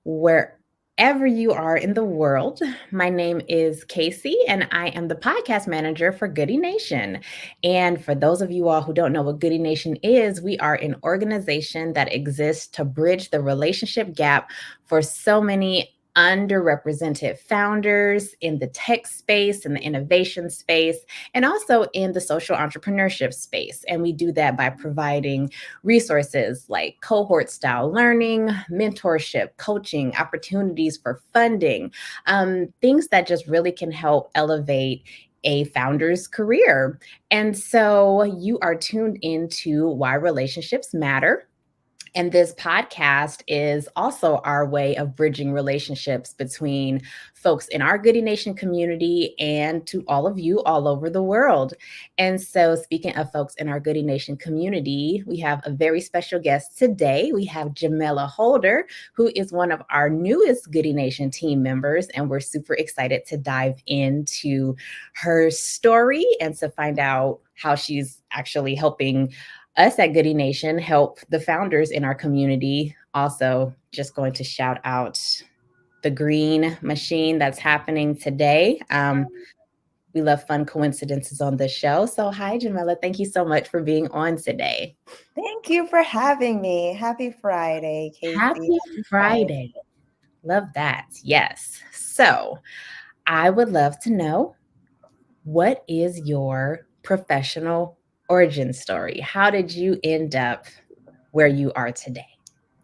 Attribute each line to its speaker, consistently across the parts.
Speaker 1: wherever you are in the world. My name is Casey, and I am the podcast manager for Goody Nation. And for those of you all who don't know what Goody Nation is, we are an organization that exists to bridge the relationship gap for so many underrepresented founders in the tech space, in the innovation space, and also in the social entrepreneurship space. And we do that by providing resources like cohort style learning, mentorship, coaching, opportunities for funding, things that just really can help elevate a founder's career. And so you are tuned into Why Relationships Matter. And this podcast is also our way of bridging relationships between folks in our Goody Nation community and to all of you all over the world. And so, speaking of folks in our Goody Nation community, we have a very special guest today. We have Jamaila Holder, who is one of our newest Goody Nation team members. And we're super excited to dive into her story and to find out how she's actually helping us at Goody Nation help the founders in our community. Also, just going to shout out the green machine that's happening today. We love fun coincidences on this show. So, hi, Jamaila. Thank you so much for being on today.
Speaker 2: Thank you for having me. Happy Friday, Casey.
Speaker 1: Happy Friday. Love that. Yes. So, I would love to know, what is your professional origin story? How did you end up where you are today?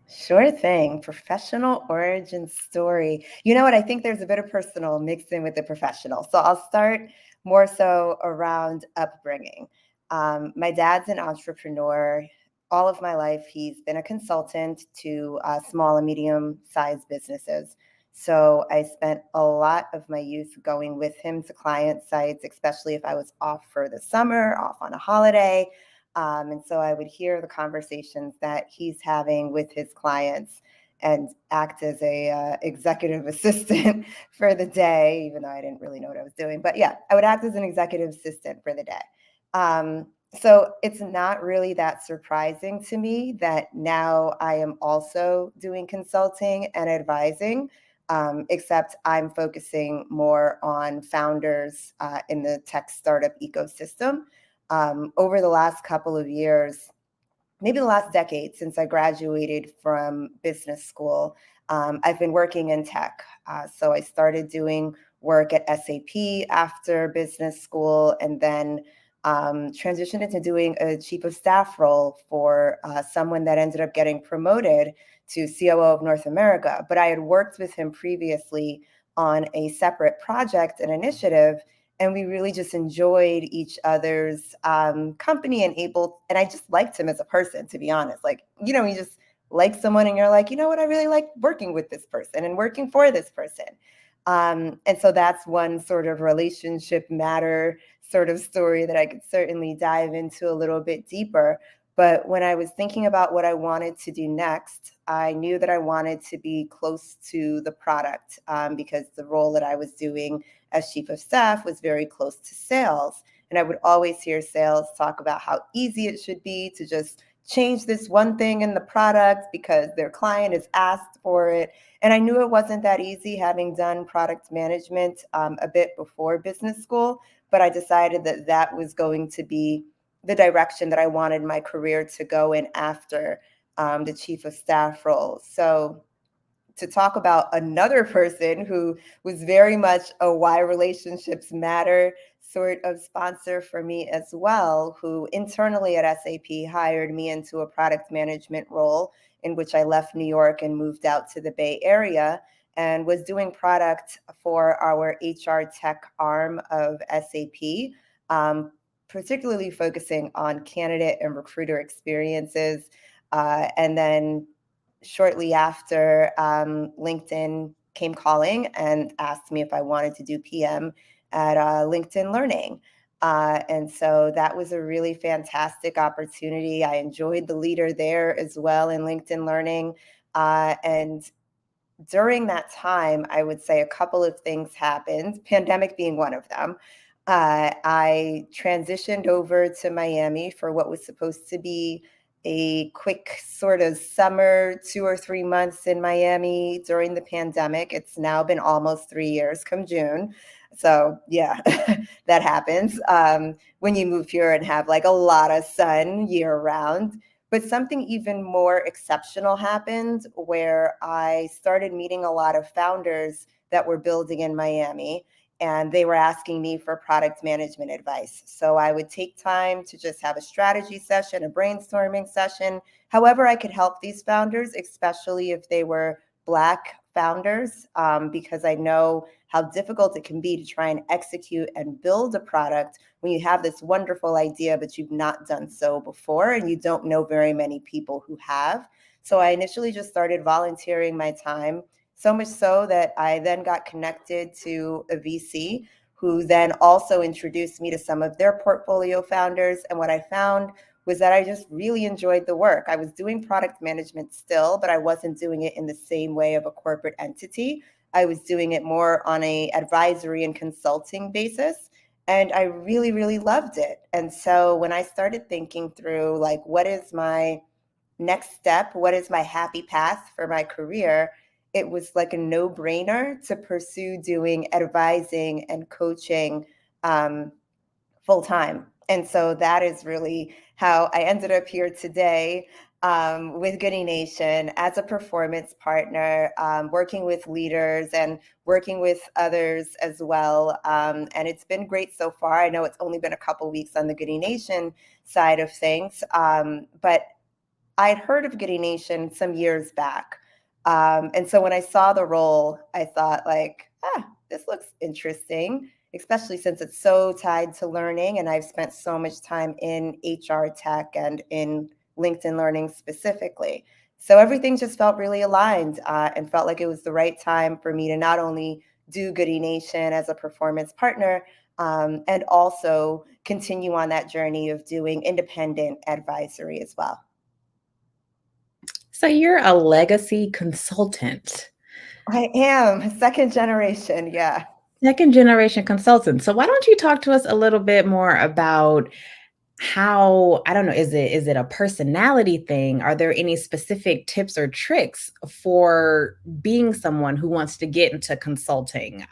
Speaker 2: Sure thing. Professional origin story. You know what? I think there's a bit of personal mixed in with the professional. So I'll start more so around upbringing. My dad's an entrepreneur. All of my life, he's been a consultant to small and medium-sized businesses. So I spent a lot of my youth going with him to client sites, especially if I was off for the summer, off on a holiday. And so I would hear the conversations that he's having with his clients and act as a executive assistant for the day, even though I didn't really know what I was doing. But yeah, I would act as an executive assistant for the day. So it's not really that surprising to me that now I am also doing consulting and advising, except I'm focusing more on founders in the tech startup ecosystem. Over the last couple of years, maybe the last decade since I graduated from business school, I've been working in tech. So I started doing work at SAP after business school, and then transitioned into doing a chief of staff role for someone that ended up getting promoted to COO of North America. But I had worked with him previously on a separate project and initiative, and we really just enjoyed each other's company and I just liked him as a person, to be honest. Like, you know, you just like someone and you're like, you know what, I really like working with this person and working for this person. And so that's one sort of relationship matter sort of story that I could certainly dive into a little bit deeper. But when I was thinking about what I wanted to do next, I knew that I wanted to be close to the product because the role that I was doing as chief of staff was very close to sales. And I would always hear sales talk about how easy it should be to just change this one thing in the product because their client has asked for it. And I knew it wasn't that easy, having done product management a bit before business school, but I decided that that was going to be the direction that I wanted my career to go in after the chief of staff role. So to talk about another person who was very much a Why Relationships Matter sort of sponsor for me as well, who internally at SAP hired me into a product management role in which I left New York and moved out to the Bay Area and was doing product for our HR tech arm of SAP, particularly focusing on candidate and recruiter experiences. And then shortly after, LinkedIn came calling and asked me if I wanted to do PM at LinkedIn Learning. And so that was a really fantastic opportunity. I enjoyed the leader there as well in LinkedIn Learning. And during that time, I would say a couple of things happened, pandemic being one of them. I transitioned over to Miami for what was supposed to be a quick sort of summer, 2 or 3 months in Miami during the pandemic. It's now been almost 3 years come June. So, yeah, that happens when you move here and have like a lot of sun year round. But something even more exceptional happened where I started meeting a lot of founders that were building in Miami, and they were asking me for product management advice. So I would take time to just have a strategy session, a brainstorming session, however I could help these founders, especially if they were Black founders, because I know how difficult it can be to try and execute and build a product when you have this wonderful idea, but you've not done so before and you don't know very many people who have. So I initially just started volunteering my time, so much so that I then got connected to a VC who then also introduced me to some of their portfolio founders. And what I found was that I just really enjoyed the work. I was doing product management still, but I wasn't doing it in the same way of a corporate entity. I was doing it more on a advisory and consulting basis. And I really, really loved it. And so when I started thinking through, like, what is my next step? What is my happy path for my career? It was like a no-brainer to pursue doing advising and coaching full time. And so that is really how I ended up here today with Goody Nation as a performance partner, working with leaders and working with others as well. And it's been great so far. I know it's only been a couple weeks on the Goody Nation side of things, but I'd heard of Goody Nation some years back. And so when I saw the role, I thought like, this looks interesting, especially since it's so tied to learning. And I've spent so much time in HR tech and in LinkedIn learning specifically. So everything just felt really aligned and felt like it was the right time for me to not only do Goody Nation as a performance partner, and also continue on that journey of doing independent advisory as well.
Speaker 1: So you're a legacy consultant.
Speaker 2: I am second generation. Yeah.
Speaker 1: Second generation consultant. So why don't you talk to us a little bit more about how, I don't know, is it a personality thing? Are there any specific tips or tricks for being someone who wants to get into consulting?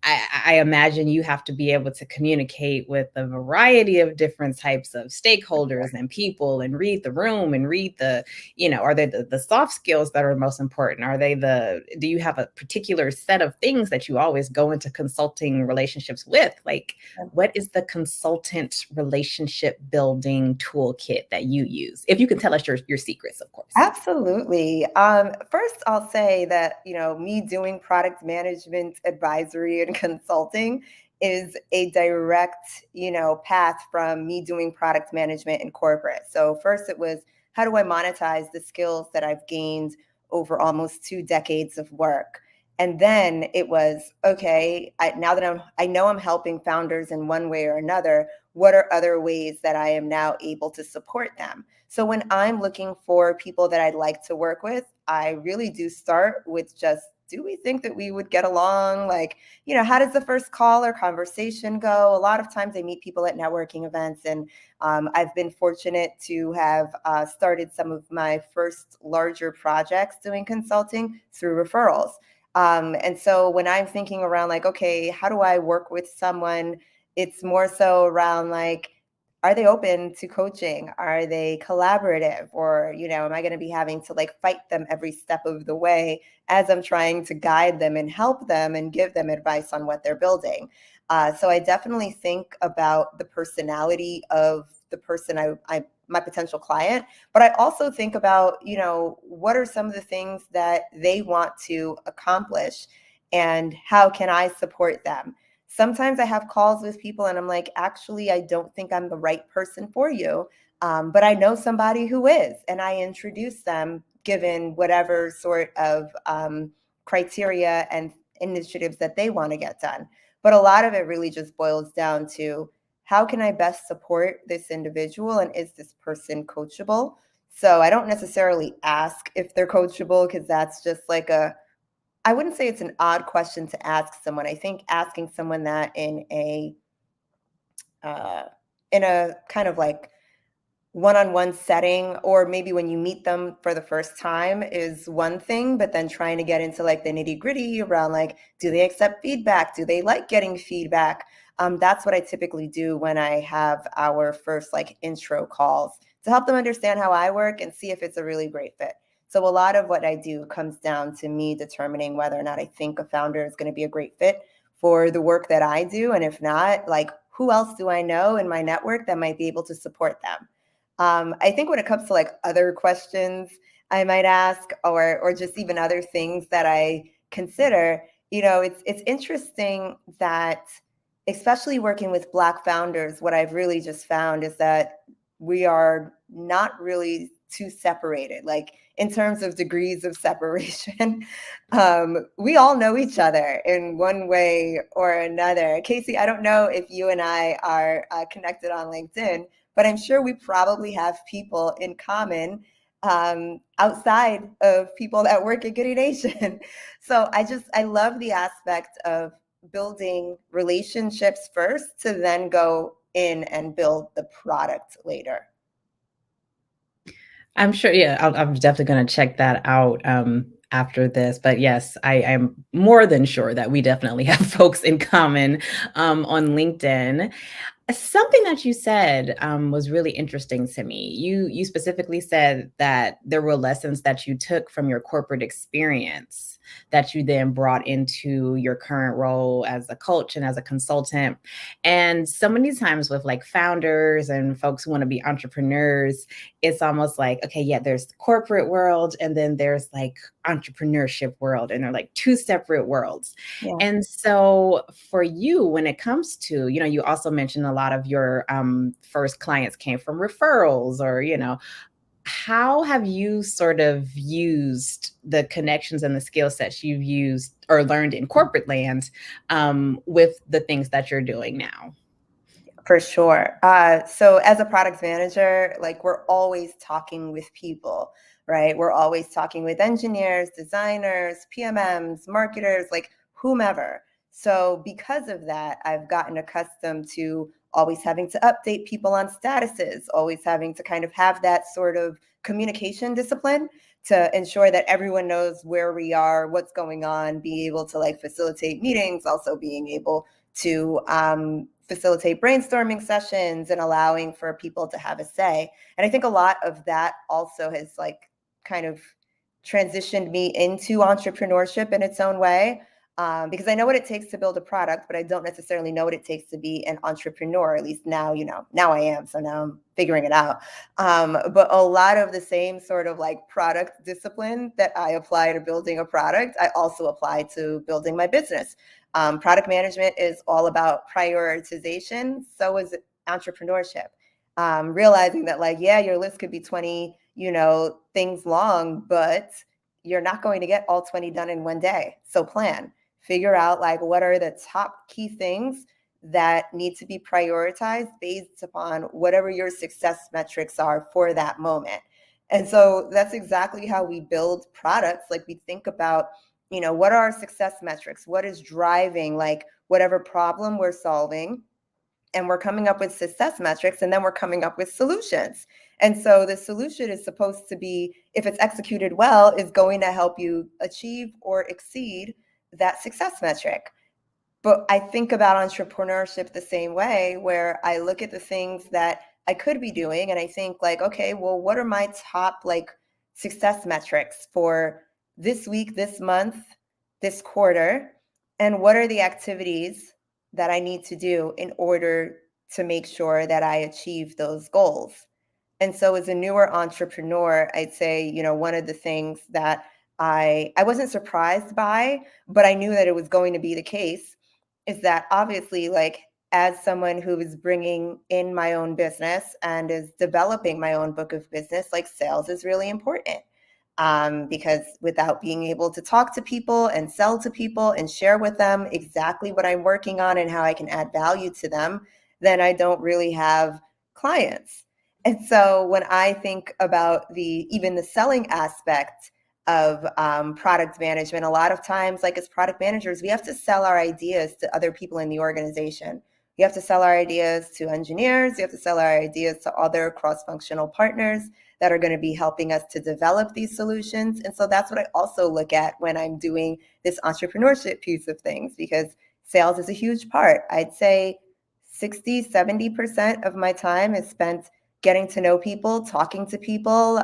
Speaker 1: I imagine you have to be able to communicate with a variety of different types of stakeholders and people and read the room and read the, are they the soft skills that are most important? Do you have a particular set of things that you always go into consulting relationships with? Like, what is the consultant relationship building toolkit that you use? If you can tell us your secrets, of course.
Speaker 2: Absolutely. First, I'll say that, me doing product management, advisory, and consulting is a direct, path from me doing product management in corporate. So first it was, how do I monetize the skills that I've gained over almost 2 decades of work? And then it was, okay, now that I know I'm helping founders in one way or another, what are other ways that I am now able to support them? So when I'm looking for people that I'd like to work with, I really do start with just, do we think that we would get along? Like, how does the first call or conversation go? A lot of times I meet people at networking events, and I've been fortunate to have started some of my first larger projects doing consulting through referrals. And so when I'm thinking around like, okay, how do I work with someone? It's more so around like, are they open to coaching? Are they collaborative? Or, am I going to be having to like fight them every step of the way as I'm trying to guide them and help them and give them advice on what they're building? So I definitely think about the personality of the person my potential client, but I also think about, what are some of the things that they want to accomplish and how can I support them? Sometimes I have calls with people and I'm like, actually, I don't think I'm the right person for you. But I know somebody who is, and I introduce them given whatever sort of criteria and initiatives that they want to get done. But a lot of it really just boils down to, how can I best support this individual, and is this person coachable? So I don't necessarily ask if they're coachable, because that's just like I wouldn't say it's an odd question to ask someone. I think asking someone that uh, in a kind of like one-on-one setting, or maybe when you meet them for the first time is one thing, but then trying to get into like the nitty-gritty around like, do they accept feedback? Do they like getting feedback? That's what I typically do when I have our first like intro calls to help them understand how I work and see if it's a really great fit. So a lot of what I do comes down to me determining whether or not I think a founder is going to be a great fit for the work that I do. And if not, like, who else do I know in my network that might be able to support them? I think when it comes to like other questions I might ask, or just even other things that I consider, it's interesting that, especially working with Black founders, what I've really just found is that we are not really too separated, like in terms of degrees of separation. We all know each other in one way or another. Casey, I don't know if you and I are connected on LinkedIn, but I'm sure we probably have people in common outside of people that work at Goody Nation. So I love the aspect of building relationships first to then go in and build the product later.
Speaker 1: I'm sure, yeah, I'm definitely going to check that out after this. But yes, I am more than sure that we definitely have folks in common on LinkedIn. Something that you said was really interesting to me. You specifically said that there were lessons that you took from your corporate experience that you then brought into your current role as a coach and as a consultant. And so many times with like founders and folks who want to be entrepreneurs, it's almost like, okay, yeah, there's the corporate world and then there's like entrepreneurship world, and they're like two separate worlds.
Speaker 2: Yeah.
Speaker 1: And so for you, when it comes to, you also mentioned a lot of your first clients came from referrals, or, how have you sort of used the connections and the skill sets you've used or learned in corporate land with the things that you're doing now?
Speaker 2: For sure. So as a product manager, like we're always talking with people, right? We're always talking with engineers, designers, PMMs, marketers, like whomever. So because of that, I've gotten accustomed to always having to update people on statuses, always having to kind of have that sort of communication discipline to ensure that everyone knows where we are, what's going on, be able to like facilitate meetings, also being able to facilitate brainstorming sessions and allowing for people to have a say. And I think a lot of that also has like kind of transitioned me into entrepreneurship in its own way. Because I know what it takes to build a product, but I don't necessarily know what it takes to be an entrepreneur. At least now, now I am. So now I'm figuring it out. But a lot of the same sort of like product discipline that I apply to building a product, I also apply to building my business. Product management is all about prioritization. So is entrepreneurship. Realizing that like, yeah, your list could be 20, things long, but you're not going to get all 20 done in one day. So plan, figure out like what are the top key things that need to be prioritized based upon whatever your success metrics are for that moment. And so that's exactly how we build products. Like we think about, what are our success metrics? What is driving like whatever problem we're solving? And we're coming up with success metrics, and then we're coming up with solutions. And so the solution is supposed to be, if it's executed well, is going to help you achieve or exceed that success metric. But I think about entrepreneurship the same way, where I look at the things that I could be doing and I think like, okay, well, what are my top like success metrics for this week, this month, this quarter? And what are the activities that I need to do in order to make sure that I achieve those goals? And so as a newer entrepreneur, I'd say, one of the things that I wasn't surprised by, but I knew that it was going to be the case, is that obviously, like, as someone who is bringing in my own business and is developing my own book of business, like sales is really important. Because without being able to talk to people and sell to people and share with them exactly what I'm working on and how I can add value to them, then I don't really have clients. And so when I think about even the selling aspect of product management, a lot of times, like as product managers, we have to sell our ideas to other people in the organization. You have to sell our ideas to engineers. You have to sell our ideas to other cross-functional partners that are going to be helping us to develop these solutions. And so that's what I also look at when I'm doing this entrepreneurship piece of things, because sales is a huge part. I'd say 60, 70% of my time is spent getting to know people, talking to people,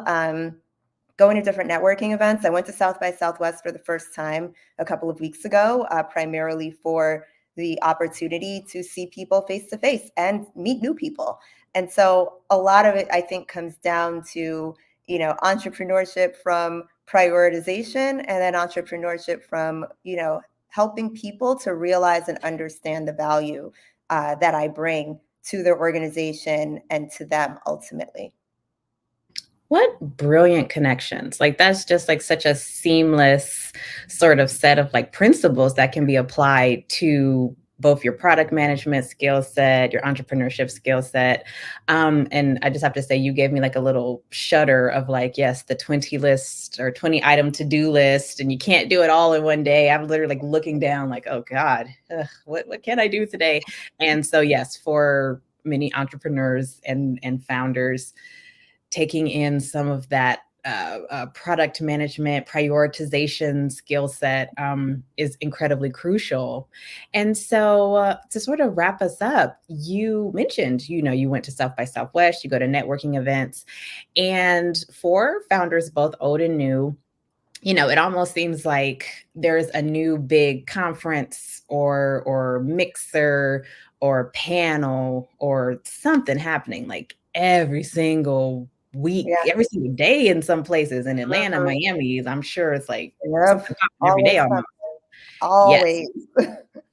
Speaker 2: going to different networking events. I went to South by Southwest for the first time a couple of weeks ago, primarily for the opportunity to see people face to face and meet new people. And so a lot of it, I think, comes down to, entrepreneurship from prioritization, and then entrepreneurship from, helping people to realize and understand the value that I bring to their organization and to them ultimately.
Speaker 1: What brilliant connections. Like, that's just like such a seamless sort of set of like principles that can be applied to both your product management skill set, your entrepreneurship skill set. And I just have to say, you gave me like a little shudder of like, yes, the 20 list or 20 item to-do list, and you can't do it all in one day. I'm literally like looking down like, oh God, what can I do today? And so, yes, for many entrepreneurs and founders, taking in some of that product management prioritization skill set is incredibly crucial. And so to sort of wrap us up, you mentioned, you went to South by Southwest, you go to networking events. And for founders, both old and new, it almost seems like there's a new big conference or mixer or panel or something happening like every single week,
Speaker 2: Yeah.
Speaker 1: every single day in some places in Atlanta,
Speaker 2: Mhm.
Speaker 1: Miami. I'm sure it's like
Speaker 2: Yep.
Speaker 1: something popping every day
Speaker 2: Always
Speaker 1: almost.
Speaker 2: something.
Speaker 1: Yes.
Speaker 2: Always.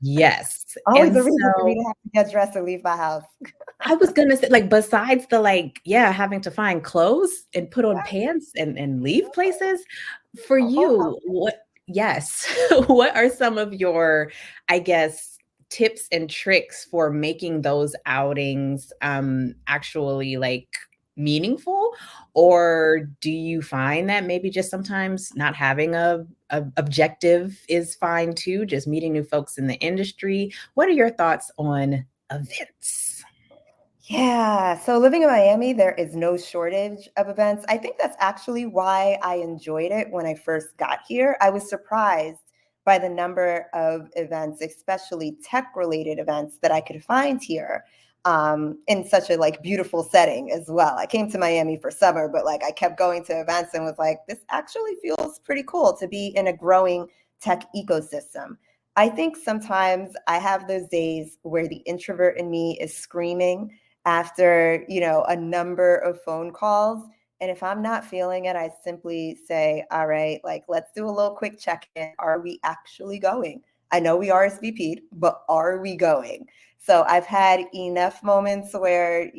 Speaker 1: Yes.
Speaker 2: Always
Speaker 1: And
Speaker 2: a reason for me
Speaker 1: so
Speaker 2: to have to get dressed and leave my house.
Speaker 1: I was gonna say, like, besides the like, yeah, having to find clothes and put on
Speaker 2: Yeah.
Speaker 1: pants and leave places, for
Speaker 2: A whole
Speaker 1: you,
Speaker 2: outfit.
Speaker 1: what yes, what are some of your, I guess, tips and tricks for making those outings actually like meaningful? Or do you find that maybe just sometimes not having a objective is fine too, just meeting new folks in the industry? What are your thoughts on events?
Speaker 2: Yeah. So living in Miami, there is no shortage of events. I think that's actually why I enjoyed it when I first got here. I was surprised by the number of events, especially tech related events that I could find here, in such a like beautiful setting as well. I came to Miami for summer, but like I kept going to events and was like, this actually feels pretty cool to be in a growing tech ecosystem. I think sometimes I have those days where the introvert in me is screaming after, a number of phone calls. And if I'm not feeling it, I simply say, all right, like, let's do a little quick check in. Are we actually going? I know we RSVP'd, but are we going? So I've had enough moments where,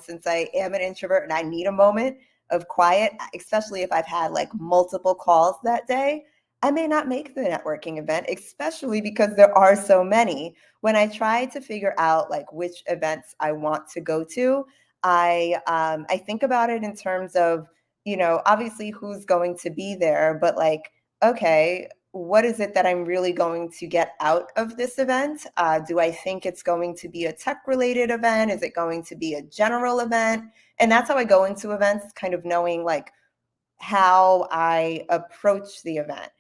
Speaker 2: since I am an introvert and I need a moment of quiet, especially if I've had like multiple calls that day, I may not make the networking event, especially because there are so many. When I try to figure out like which events I want to go to, I think about it in terms of, obviously who's going to be there, but like, okay, what is it that I'm really going to get out of this event? Do I think it's going to be a tech related event? Is it going to be a general event? And that's how I go into events, kind of knowing like how I approach the event.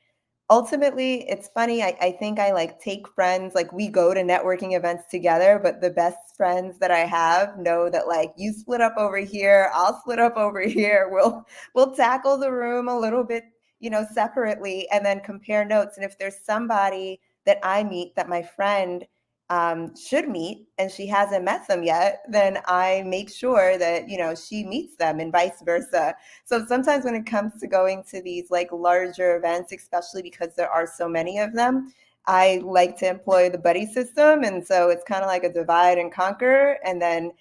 Speaker 2: Ultimately, it's funny. I think I like take friends, like we go to networking events together, but the best friends that I have know that like you split up over here, I'll split up over here. We'll tackle the room a little bit, separately and then compare notes. And if there's somebody that I meet that my friend should meet and she hasn't met them yet, then I make sure that, she meets them and vice versa. So sometimes when it comes to going to these like larger events, especially because there are so many of them, I like to employ the buddy system. And so it's kind of like a divide and conquer. And then,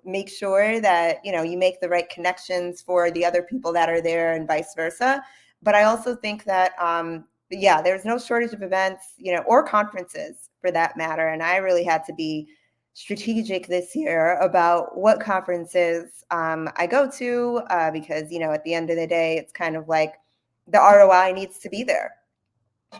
Speaker 2: make sure that, you make the right connections for the other people that are there and vice versa. But I also think that, yeah, there's no shortage of events, or conferences for that matter. And I really had to be strategic this year about what conferences I go to, because, at the end of the day, it's kind of like the ROI needs to be there.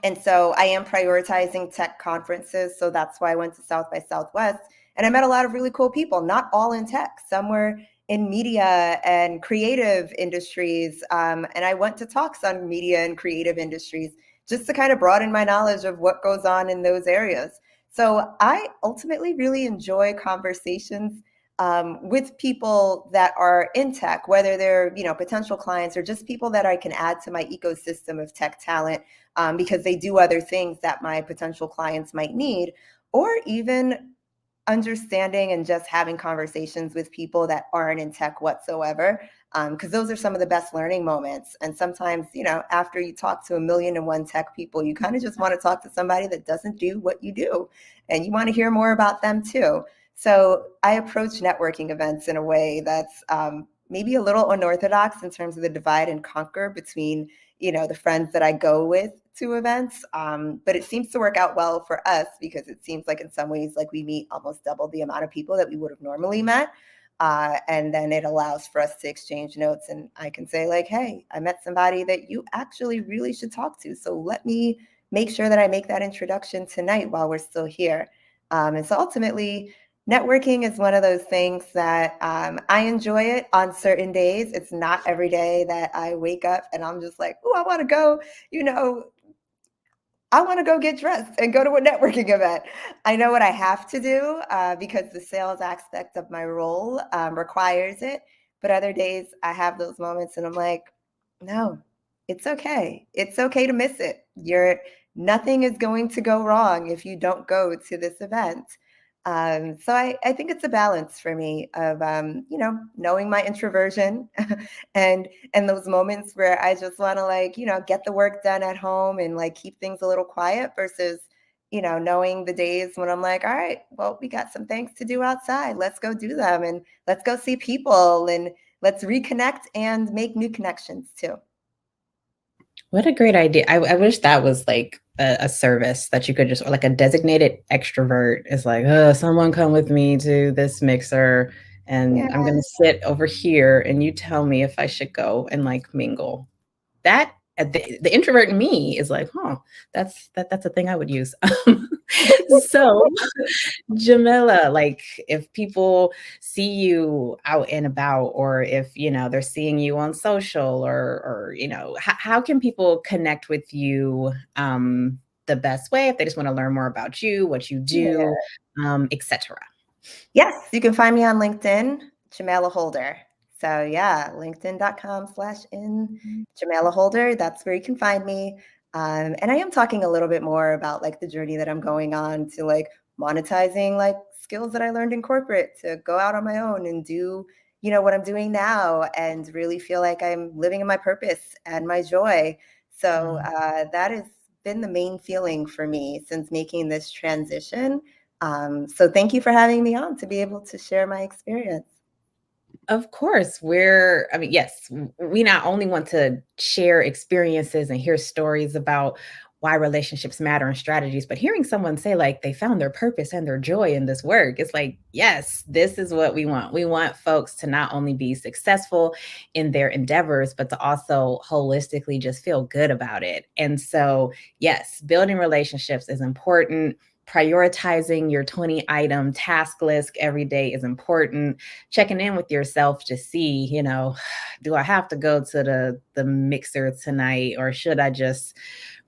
Speaker 2: And so I am prioritizing tech conferences. So that's why I went to South by Southwest. And I met a lot of really cool people, not all in tech. Some were in media and creative industries. And I went to talks on media and creative industries just to kind of broaden my knowledge of what goes on in those areas. So I ultimately really enjoy conversations with people that are in tech, whether they're potential clients or just people that I can add to my ecosystem of tech talent, because they do other things that my potential clients might need, or even understanding and just having conversations with people that aren't in tech whatsoever, because those are some of the best learning moments. And sometimes, after you talk to 1,000,001 tech people, you kind of just want to talk to somebody that doesn't do what you do, and you want to hear more about them too. So I approach networking events in a way that's maybe a little unorthodox in terms of the divide and conquer between the friends that I go with to events. But it seems to work out well for us, because it seems like in some ways, like, we meet almost double the amount of people that we would have normally met. And then it allows for us to exchange notes, and I can say, like, hey, I met somebody that you actually really should talk to. So let me make sure that I make that introduction tonight while we're still here. And so ultimately, networking is one of those things that I enjoy it on certain days. It's not every day that I wake up and I'm just like, oh, I want to go, you know, I want to go get dressed and go to a networking event. I know what I have to do, because the sales aspect of my role requires it. But other days I have those moments and I'm like, no, it's okay. It's okay to miss it. Nothing is going to go wrong if you don't go to this event. So I think it's a balance for me of, knowing my introversion and those moments where I just want to, like, get the work done at home and, like, keep things a little quiet, versus, knowing the days when I'm like, all right, well, we got some things to do outside. Let's go do them, and let's go see people, and let's reconnect and make new connections too.
Speaker 1: What a great idea. I wish that was like a service that you could just, or like a designated extrovert is like, oh, someone come with me to this mixer and
Speaker 2: Yeah.
Speaker 1: I'm gonna sit over here and you tell me if I should go and like mingle. That the introvert in me is like, huh, that's a thing I would use. So Jamila, like if people see you out and about, or if they're seeing you on social, or how can people connect with you the best way if they just want to learn more about you, what you
Speaker 2: Yeah.
Speaker 1: do, etc.
Speaker 2: Yes, you can find me on LinkedIn, Jamaila Holder. So yeah, linkedin.com/in Jamaila Holder. That's where you can find me. And I am talking a little bit more about, like, the journey that I'm going on to, like, monetizing, like, skills that I learned in corporate to go out on my own and do, what I'm doing now, and really feel like I'm living in my purpose and my joy. So that has been the main feeling for me since making this transition. So thank you for having me on to be able to share my experience.
Speaker 1: Of course, I mean, yes, we not only want to share experiences and hear stories about why relationships matter and strategies, but hearing someone say like they found their purpose and their joy in this work, it's like, yes, this is what we want. We want folks to not only be successful in their endeavors, but to also holistically just feel good about it. And so, yes, building relationships is important. Prioritizing your 20-item task list every day is important. Checking in with yourself to see, do I have to go to the mixer tonight, or should I just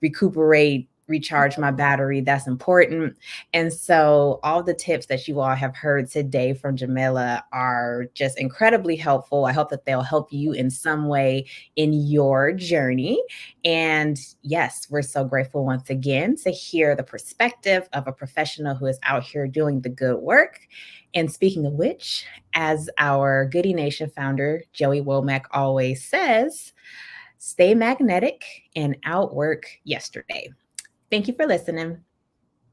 Speaker 1: recuperate, recharge my battery? That's important. And so all the tips that you all have heard today from Jamaila are just incredibly helpful. I hope that they'll help you in some way in your journey. And yes, we're so grateful once again to hear the perspective of a professional who is out here doing the good work. And speaking of which, as our Goody Nation founder, Joey Womack, always says, stay magnetic and outwork yesterday. Thank you for listening.